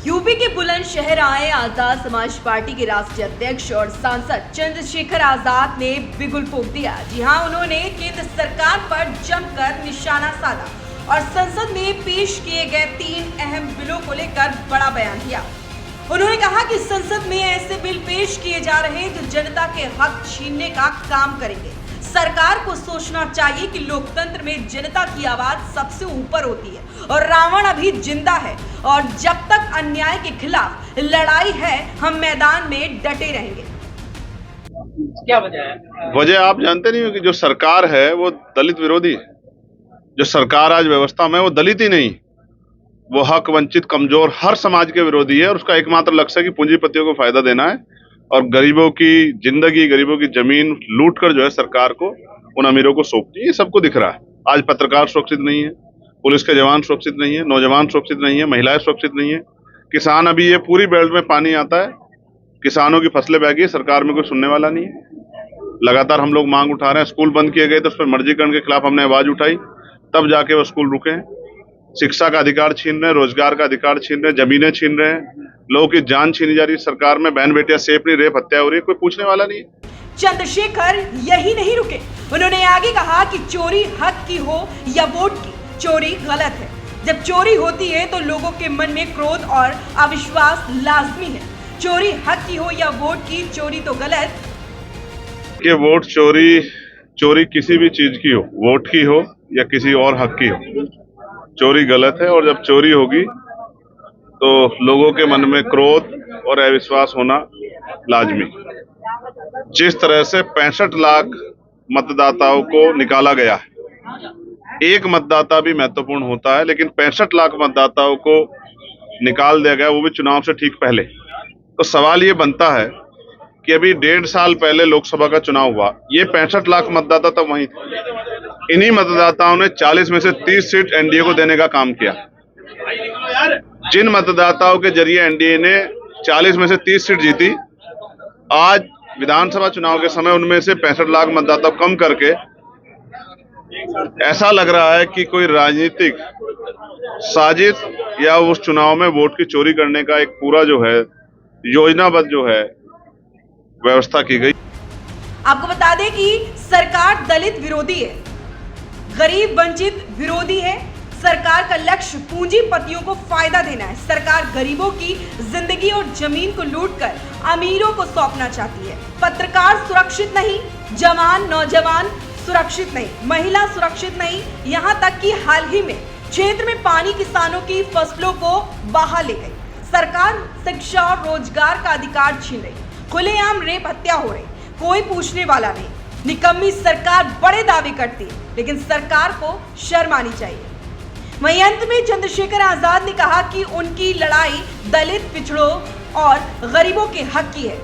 UP के बुलंदशहर आए Azad Samaj party के राष्ट्रीय अध्यक्ष और सांसद चंद्रशेखर आजाद ने बिगुल फूंक दिया। जी हां, उन्होंने केंद्र सरकार पर जमकर निशाना साधा और संसद में पेश किए गए 3 अहम बिलों को लेकर बड़ा बयान दिया। उन्होंने कहा कि संसद में ऐसे बिल पेश किए जा रहे हैं जो जनता के हक छीनने का काम करेंगे। सरकार को सोचना चाहिए कि लोकतंत्र में जनता की आवाज सबसे ऊपर होती है और रावण अभी जिंदा है और जब तक अन्याय के खिलाफ लड़ाई है हम मैदान में डटे रहेंगे। क्या वजह है? वजह आप जानते नहीं हो कि जो सरकार है वो दलित विरोधी है। जो सरकार आज व्यवस्था में वो दलित ही नहीं, वो हक वंचित कमजोर हर समाज के विरोधी है और उसका एकमात्र लक्ष्य है कि पूंजीपतियों को फायदा देना है और गरीबों की जिंदगी, गरीबों की जमीन लूट कर जो है सरकार को उन अमीरों को सौंपती है। ये सबको दिख रहा है। आज पत्रकार सुरक्षित नहीं है, पुलिस के जवान सुरक्षित नहीं है, नौजवान सुरक्षित नहीं है, महिलाएं सुरक्षित नहीं है, किसान अभी ये पूरी बेल्ट में पानी आता है, किसानों की फसलें बह गई, सरकार में कोई सुनने वाला नहीं है। लगातार हम लोग मांग उठा रहे हैं। स्कूल बंद किए गए तो उस पर मर्जीकरण के खिलाफ हमने आवाज उठाई, तब जाके वो स्कूल रुके हैं। शिक्षा का अधिकार छीन रहे हैं, रोजगार का अधिकार छीन रहे हैं, जमीनें छीन रहे हैं, लोगों की जान छीनी जा रही है सरकार में। बहन बेटियां सेफ नहीं, रेप हत्या हो रही है, कोई पूछने वाला नहीं है। चंद्रशेखर यही नहीं रुके, उन्होंने आगे कहा कि चोरी हक की हो या वोट की, चोरी गलत है। जब चोरी होती है तो लोगों के मन में क्रोध और अविश्वास लाजमी है। चोरी हक की हो या वोट की, चोरी तो गलत। कि वोट चोरी किसी भी चीज की हो, वोट की हो या किसी और हक की हो, चोरी गलत है। और जब चोरी होगी तो लोगों के मन में क्रोध और अविश्वास होना लाजमी। जिस तरह से 65 लाख मतदाताओं को निकाला गया है, एक मतदाता भी महत्वपूर्ण होता है, लेकिन 65 लाख मतदाताओं को निकाल दिया गया, वो भी चुनाव से ठीक पहले। तो सवाल ये बनता है कि अभी 1.5 साल पहले लोकसभा का चुनाव हुआ, ये 65 लाख मतदाता तब वहीं थे। इन्हीं मतदाताओं ने 40 में से 30 सीट एनडीए को देने का काम किया। जिन मतदाताओं के जरिए एनडीए ने 40 में से 30 सीट जीती, आज विधानसभा चुनाव के समय उनमें से 65 लाख मतदाता कम करके ऐसा लग रहा है कि कोई राजनीतिक साजिश या उस चुनाव में वोट की चोरी करने का एक पूरा जो है योजनाबद्ध जो है व्यवस्था की गई। आपको बता दें कि सरकार दलित विरोधी है, गरीब वंचित विरोधी है। सरकार का लक्ष्य पूंजीपतियों को फायदा देना है। सरकार गरीबों की जिंदगी और जमीन को लूटकर अमीरों को सौंपना चाहती है। पत्रकार सुरक्षित नहीं, जवान नौजवान सुरक्षित नहीं, महिला सुरक्षित नहीं, यहां तक कि हाल ही में क्षेत्र में पानी किसानों की फसलों को बहा ले गई। सरकार शिक्षा और रोजगार का अधिकार छीन रही, खुलेआम रेप हत्या हो रही, कोई पूछने वाला नहीं। निकम्मी सरकार बड़े दावे करती है, लेकिन सरकार को शर्म आनी चाहिए। वहीं अंत में चंद्रशेखर आजाद ने कहा कि उनकी लड़ाई दलित, पिछड़ों और गरीबों के हक की है।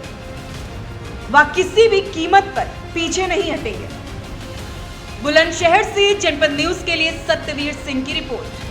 वह किसी भी कीमत पर पीछे नहीं हटेंगे। बुलंदशहर से जनपद न्यूज के लिए सत्यवीर सिंह की रिपोर्ट।